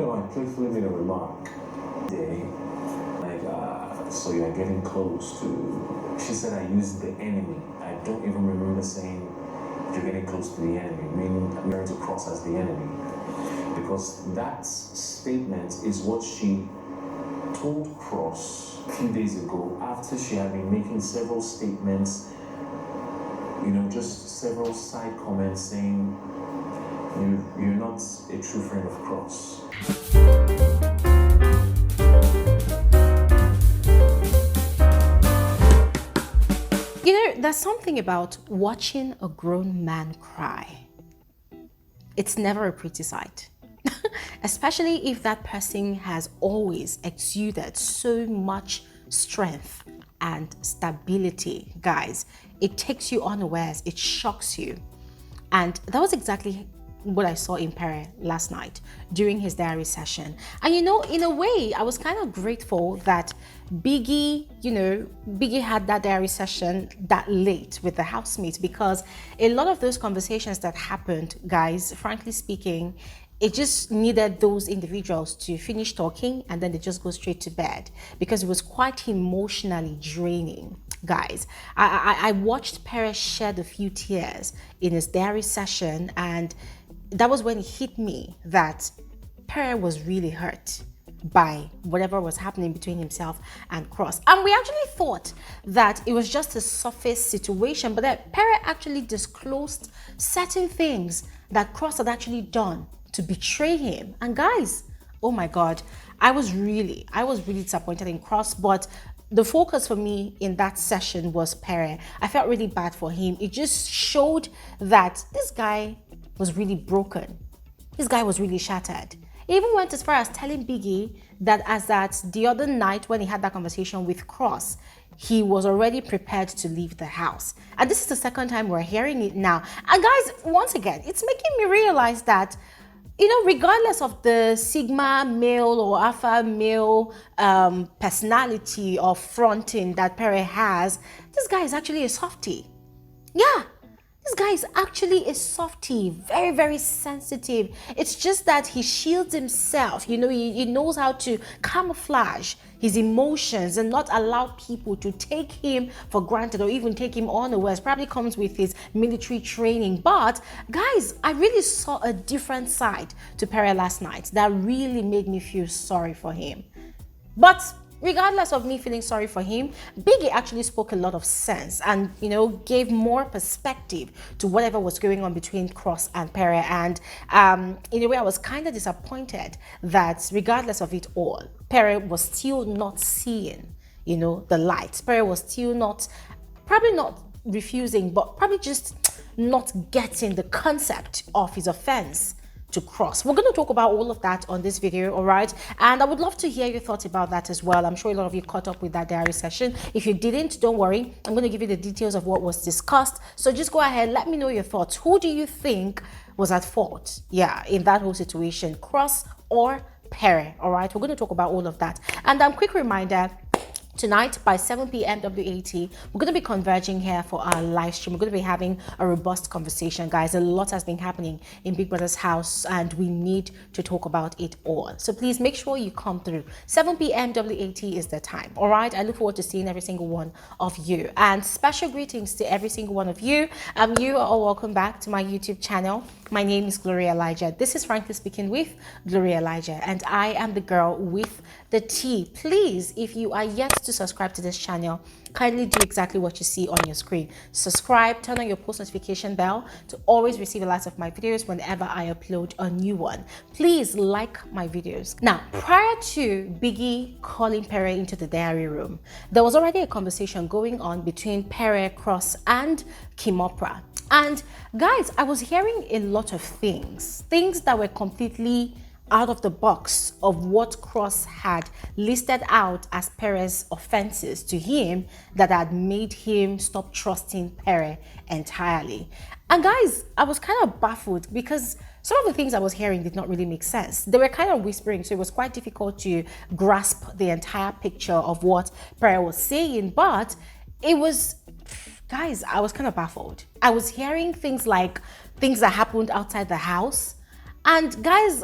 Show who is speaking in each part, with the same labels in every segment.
Speaker 1: I playfully made a remark. So you're getting close to. She said I used the enemy. I don't even remember saying you're getting close to the enemy, meaning I'm going to cross as the enemy. Because that statement is what she told Cross a few days ago after she had been making several statements, just several side comments saying you're not a true friend of Cross.
Speaker 2: There's something about watching a grown man cry. It's never a pretty sight. Especially if that person has always exuded so much strength and stability. Guys, it takes you unawares, it shocks you. And that was exactly what I saw in Pere last night during his diary session. And in a way, I was kind of grateful that Biggie had that diary session that late with the housemates, because a lot of those conversations that happened, guys, frankly speaking, it just needed those individuals to finish talking and then they just go straight to bed, because it was quite emotionally draining. Guys, I watched Pere shed a few tears in his diary session, and that was when it hit me that Pere was really hurt by whatever was happening between himself and Cross. And we actually thought that it was just a surface situation, but that Pere actually disclosed certain things that Cross had actually done to betray him. And guys, oh my God, I was really disappointed in Cross, but the focus for me in that session was Pere. I felt really bad for him. It just showed that this guy was really broken. This guy was really shattered. He even went as far as telling Biggie that the other night when he had that conversation with Cross, he was already prepared to leave the house. And this is the second time we're hearing it now. And guys, once again, it's making me realize that regardless of the Sigma male or Alpha male personality or fronting that Pere has, this guy is actually a softie. Yeah, this guy is actually a softie, very, very sensitive. It's just that he shields himself. He knows how to camouflage his emotions and not allow people to take him for granted or even take him unawares. Probably comes with his military training. But guys, I really saw a different side to Pere last night that really made me feel sorry for him. But regardless of me feeling sorry for him, Biggie actually spoke a lot of sense and, gave more perspective to whatever was going on between Cross and Pere. And in a way, I was kind of disappointed that regardless of it all, Pere was still not seeing, the light. Pere was still probably not refusing, but probably just not getting the concept of his offense to Cross. We're going to talk about all of that on this video, all right? And I would love to hear your thoughts about that as well. I'm sure a lot of you caught up with that diary session. If you didn't, don't worry. I'm going to give you the details of what was discussed. So just go ahead, let me know your thoughts. Who do you think was at fault, in that whole situation, Cross or Pere? All right, we're going to talk about all of that. And quick reminder, tonight by 7 p.m. WAT, we're going to be converging here for our live stream. We're going to be having a robust conversation, guys. A lot has been happening in Big Brother's house and we need to talk about it all. So please make sure you come through. 7 p.m. WAT is the time. All right. I look forward to seeing every single one of you. And special greetings to every single one of you. You are all welcome back to my YouTube channel. My name is Bbnaija. This is Frankly Speaking with Bbnaija, and I am the girl with the tea. Please, if you are yet to subscribe to this channel, kindly do exactly what you see on your screen. Subscribe, turn on your post notification bell to always receive alerts of my videos whenever I upload a new one. Please like my videos. Now, prior to Biggie calling Pere into the diary room, there was already a conversation going on between Pere, Cross, and Kimopra. And guys, I was hearing a lot of things that were completely out of the box of what Cross had listed out as Pere's offenses to him that had made him stop trusting Pere entirely. And guys, I was kind of baffled because some of the things I was hearing did not really make sense. They were kind of whispering, so it was quite difficult to grasp the entire picture of what Pere was saying. But it was, guys, I was kind of baffled. I was hearing things like things that happened outside the house. And guys,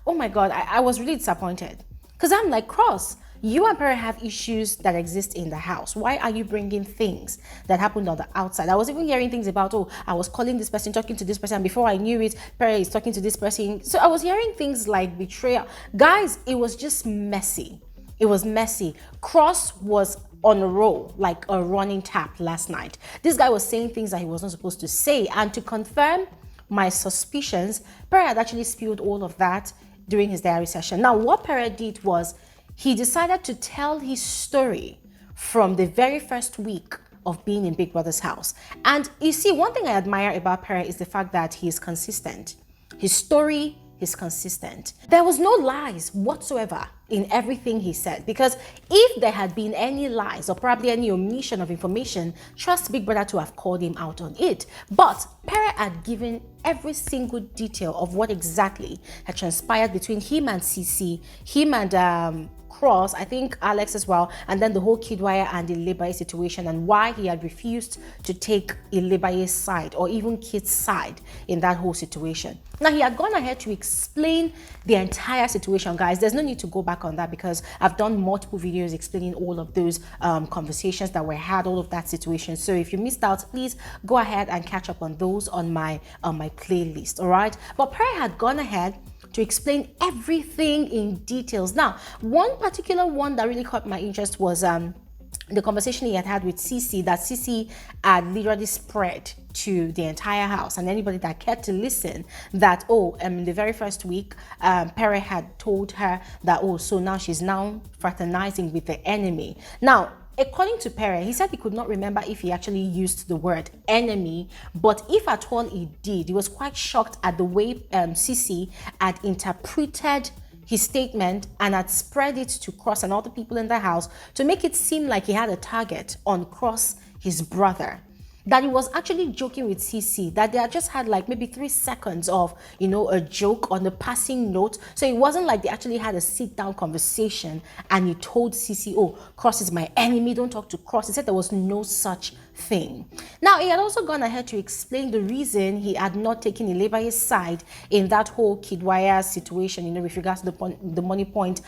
Speaker 2: oh my God, I was really disappointed. Because I'm like, Cross, you and Pere have issues that exist in the house. Why are you bringing things that happened on the outside? I was even hearing things about, oh, I was calling this person, talking to this person, and before I knew it, Pere is talking to this person. So I was hearing things like betrayal. Guys, it was just messy. It was messy. Cross was on a roll, like a running tap last night. This guy was saying things that he wasn't supposed to say. And to confirm my suspicions, Pere had actually spilled all of that during his diary session. Now, what Pere did was he decided to tell his story from the very first week of being in Big Brother's house. And you see, one thing I admire about Pere is the fact that he is consistent. His story is consistent. There was no lies whatsoever in everything he said, because if there had been any lies or probably any omission of information, trust Big Brother to have called him out on it. But Pere had given every single detail of what exactly had transpired between him and CEECEE, him and Cross, I think Alex as well, and then the whole Kidwire and ilebaye situation, and why he had refused to take ilebaye's side or even Kid's side in that whole situation. Now, he had gone ahead to explain the entire situation, guys. There's no need to go back on that because I've done multiple videos explaining all of those conversations that were had, all of that situation. So if you missed out, please go ahead and catch up on those on my playlist, all right? But Pere had gone ahead to explain everything in details. Now, one particular one that really caught my interest was the conversation he had with CEECEE, that CEECEE had literally spread to the entire house and anybody that cared to listen that, oh, in the very first week, Pere had told her that, oh, so now she's now fraternizing with the enemy. Now, according to Pere, he said he could not remember if he actually used the word enemy, but if at all he did, he was quite shocked at the way CEECEE had interpreted his statement and had spread it to Cross and all the people in the house to make it seem like he had a target on Cross, his brother. That he was actually joking with CEECEE, that they had just had like maybe 3 seconds of, you know, a joke on a passing note. So it wasn't like they actually had a sit-down conversation and he told CEECEE, oh, Cross is my enemy, don't talk to Cross. He said there was no such thing. Now, he had also gone ahead to explain the reason he had not taken ilebaye's side in that whole Kidwire situation, you know, with regards to the Money Point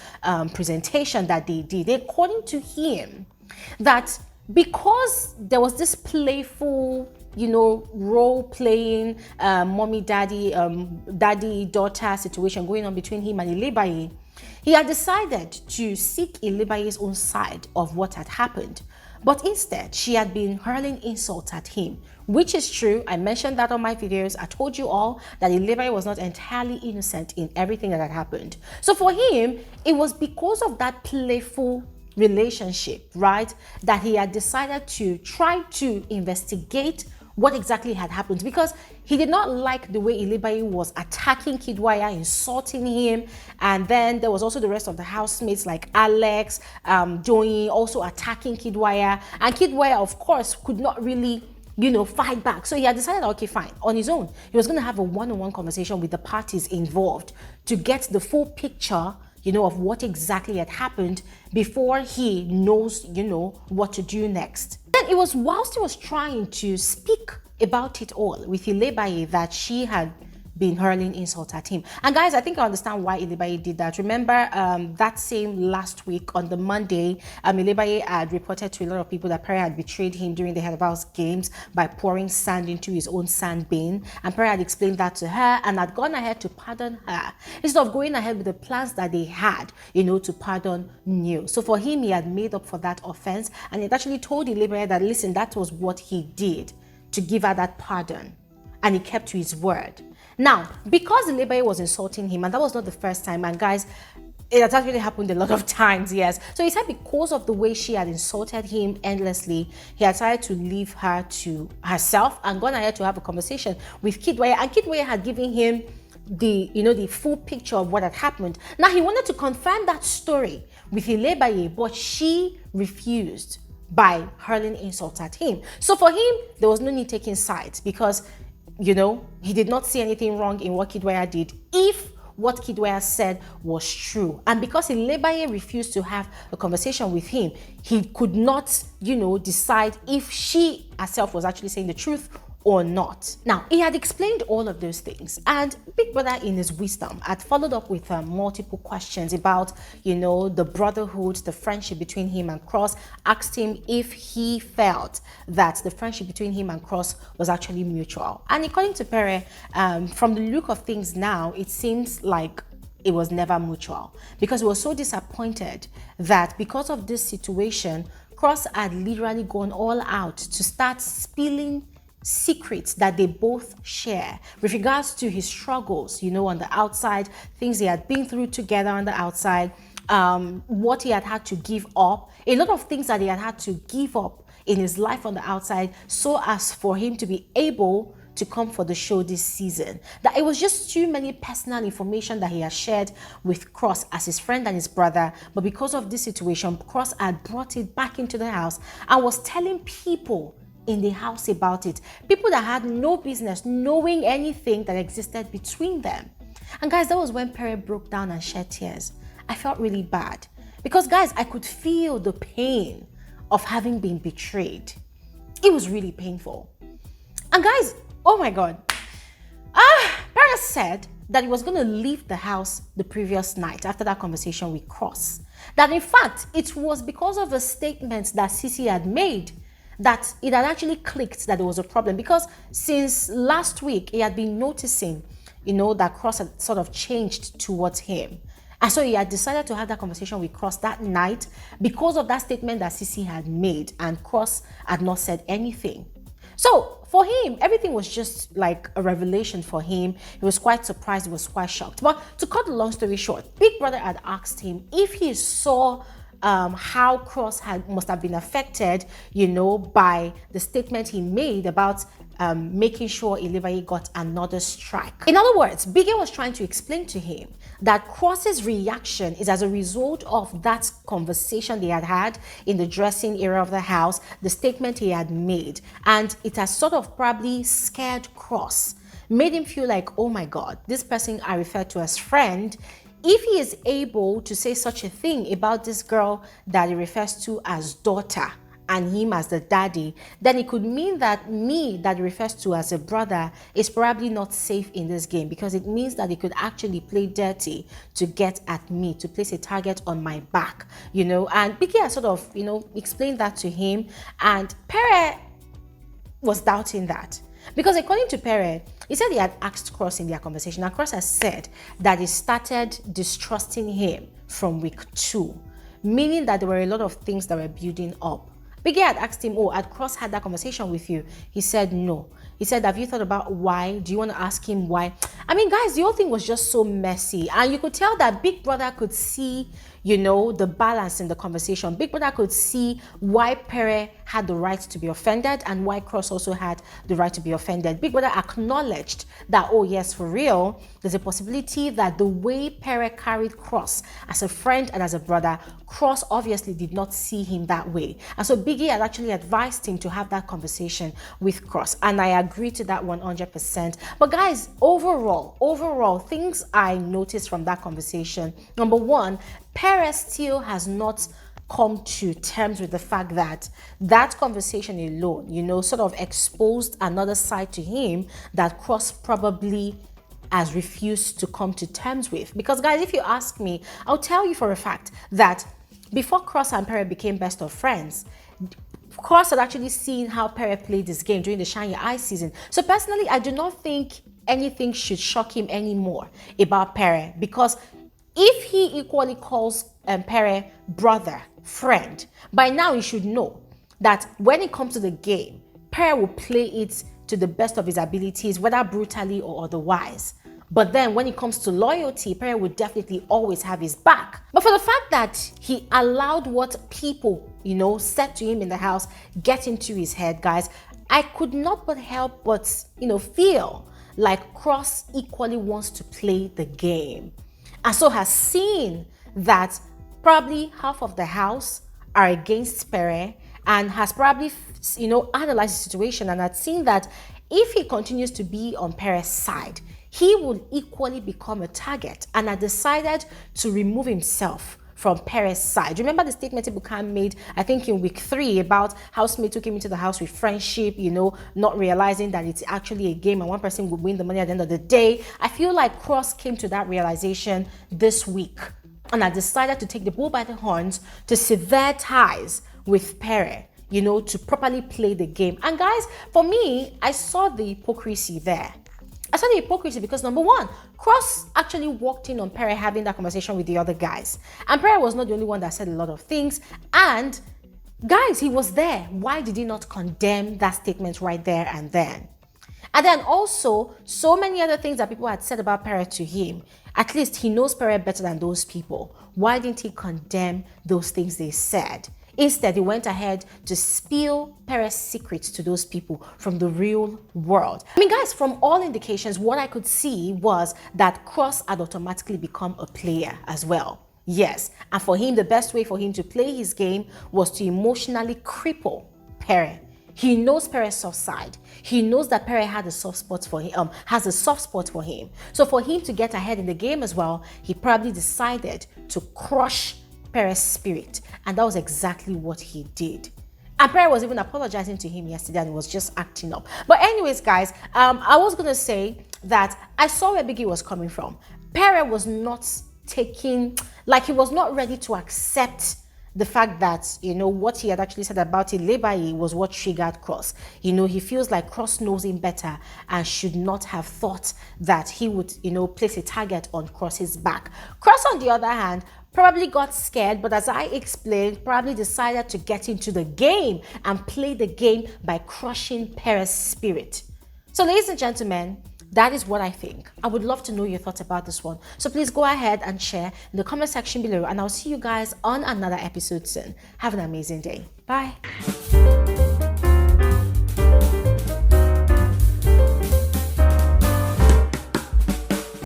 Speaker 2: presentation that they did. According to him, that because there was this playful, you know, role-playing mommy daddy daughter situation going on between him and ilebaye, he had decided to seek ilebaye's own side of what had happened. But instead, she had been hurling insults at him, which is true. I mentioned that on my videos. I told you all that ilebaye was not entirely innocent in everything that had happened. So for him, it was because of that playful relationship, right, that he had decided to try to investigate what exactly had happened, because he did not like the way ilebaye was attacking Kidwire, insulting him. And then there was also the rest of the housemates like Alex, DOYIN also attacking Kidwire, and Kidwire of course could not really, you know, fight back. So he had decided, okay, fine, on his own, he was going to have a one-on-one conversation with the parties involved to get the full picture, you know, of what exactly had happened before he knows, you know, what to do next. Then it was whilst he was trying to speak about it all with ilebaye that she had been hurling insults at him. And guys, I think I understand why ilebaye did that. Remember that same last week on the Monday, ilebaye had reported to a lot of people that Pere had betrayed him during the Head of House games by pouring sand into his own sand bin. And Pere had explained that to her and had gone ahead to pardon her instead of going ahead with the plans that they had, you know, to pardon New. So for him, he had made up for that offense, and he had actually told ilebaye that, listen, that was what he did to give her that pardon, and he kept to his word. Now, because ilebaye was insulting him, and that was not the first time, and guys, it has actually happened a lot of times, yes. So he said because of the way she had insulted him endlessly, he had decided to leave her to herself and gone ahead to have a conversation with Kidwire, and Kidwire had given him the, you know, the full picture of what had happened. Now he wanted to confirm that story with ilebaye, but she refused by hurling insults at him. So for him, there was no need taking sides, because, you know, he did not see anything wrong in what Kidwire did if what Kidwire said was true. And because ilebaye refused to have a conversation with him, he could not, you know, decide if she herself was actually saying the truth or not. Now, he had explained all of those things, and Big Brother in his wisdom had followed up with multiple questions about, the brotherhood, the friendship between him and Cross, asked him if he felt that the friendship between him and Cross was actually mutual. And according to Pere, from the look of things now, it seems like it was never mutual, because he was so disappointed that because of this situation, Cross had literally gone all out to start spilling secrets that they both share with regards to his struggles, on the outside, things he had been through together on the outside, what he had to give up, a lot of things that he had to give up in his life on the outside, so as for him to be able to come for the show this season. That it was just too many personal information that he has shared with Cross as his friend and his brother. But because of this situation, Cross had brought it back into the house and was telling people in the house about it. People that had no business knowing anything that existed between them. And guys, that was when Pere broke down and shed tears. I felt really bad because, guys, I could feel the pain of having been betrayed. It was really painful. And guys, oh my God. Pere said that he was going to leave the house the previous night after that conversation with Cross. That in fact, it was because of the statements that CEECEE had made that it had actually clicked that there was a problem. Because since last week, he had been noticing, that Cross had sort of changed towards him. And so he had decided to have that conversation with Cross that night because of that statement that CEECEE had made, and Cross had not said anything. So for him, everything was just like a revelation for him. He was quite surprised, he was quite shocked. But to cut the long story short, Big Brother had asked him if he saw how Cross must have been affected, by the statement he made about making sure ilebaye got another strike. In other words, Biggie was trying to explain to him that Cross's reaction is as a result of that conversation they had in the dressing area of the house, the statement he had made, and it has sort of probably scared Cross, made him feel like, oh my God, this person I refer to as friend, if he is able to say such a thing about this girl that he refers to as daughter and him as the daddy, then it could mean that me that he refers to as a brother is probably not safe in this game, because it means that he could actually play dirty to get at me, to place a target on my back, And Biggie had sort of, explained that to him, and Pere was doubting that. Because according to Pere, he said he had asked Cross in their conversation, and Cross has said that he started distrusting him from week 2, meaning that there were a lot of things that were building up. Biggie had asked him, had Cross had that conversation with you? He said no. He said, have you thought about why? Do you want to ask him why? I mean, guys, the whole thing was just so messy. And you could tell that Big Brother could see, the balance in the conversation. Big Brother could see why Pere had the right to be offended and why Cross also had the right to be offended. Big Brother acknowledged that, oh yes, for real, there's a possibility that the way Pere carried Cross as a friend and as a brother, Cross obviously did not see him that way. And so Biggie had actually advised him to have that conversation with Cross. And I agree to that 100%. But guys, overall, things I noticed from that conversation. Number one, Pere still has not come to terms with the fact that that conversation alone, sort of exposed another side to him that Cross probably has refused to come to terms with. Because guys, if you ask me, I'll tell you for a fact that before Cross and Pere became best of friends, Cross had actually seen how Pere played this game during the Shine Your Eyes season. So personally, I do not think anything should shock him anymore about Pere, because if he equally calls Pere brother, friend, by now he should know that when it comes to the game, Pere will play it to the best of his abilities, whether brutally or otherwise. But then when it comes to loyalty, Pere would definitely always have his back. But for the fact that he allowed what people, said to him in the house get into his head, guys, I could not but help but, feel like Cross equally wants to play the game. And so has seen that probably half of the house are against Pere, and has probably, analyzed the situation and had seen that if he continues to be on Pere's side, he will equally become a target, and had decided to remove himself from Pere's side. Remember the statement Ebuka made, I think in week 3, about Housemates took him into the house with friendship, you know, not realizing that it's actually a game and one person would win the money at the end of the day. I feel like Cross came to that realization this week, and I decided to take the bull by the horns to sever ties with Pere, you know, to properly play the game. And guys, for me, I saw the hypocrisy there. I saw the hypocrisy because, number one, Cross actually walked in on Pere having that conversation with the other guys. And Pere was not the only one that said a lot of things. And guys, he was there. Why did he not condemn that statement right there and then? And then also, so many other things that people had said about Pere to him. At least he knows Pere better than those people. Why didn't he condemn those things they said? Instead, he went ahead to spill Pere's secrets to those people from the real world. I mean, guys, from all indications, what I could see was that Cross had automatically become a player as well. Yes, and for him, the best way for him to play his game was to emotionally cripple Pere. He knows Pere's soft side. He knows that Pere had a soft spot for him, has a soft spot for him. So for him to get ahead in the game as well, he probably decided to crush Pere's spirit, and that was exactly what he did. And Pere was even apologizing to him yesterday and was just acting up. But anyways, guys, I was gonna say that I saw where Biggie was coming from. Pere was not taking, like, he was not ready to accept the fact that, you know, what he had actually said about ilebaye was what triggered Cross. You know, he feels like Cross knows him better and should not have thought that he would, you know, place a target on Cross's back. Cross, on the other hand, probably got scared, but as I explained, probably decided to get into the game and play the game by crushing Pere's spirit. So, ladies and gentlemen, that is what I think. I would love to know your thoughts about this one. So please go ahead and share in the comment section below, and I'll see you guys on another episode soon. Have an amazing day. Bye.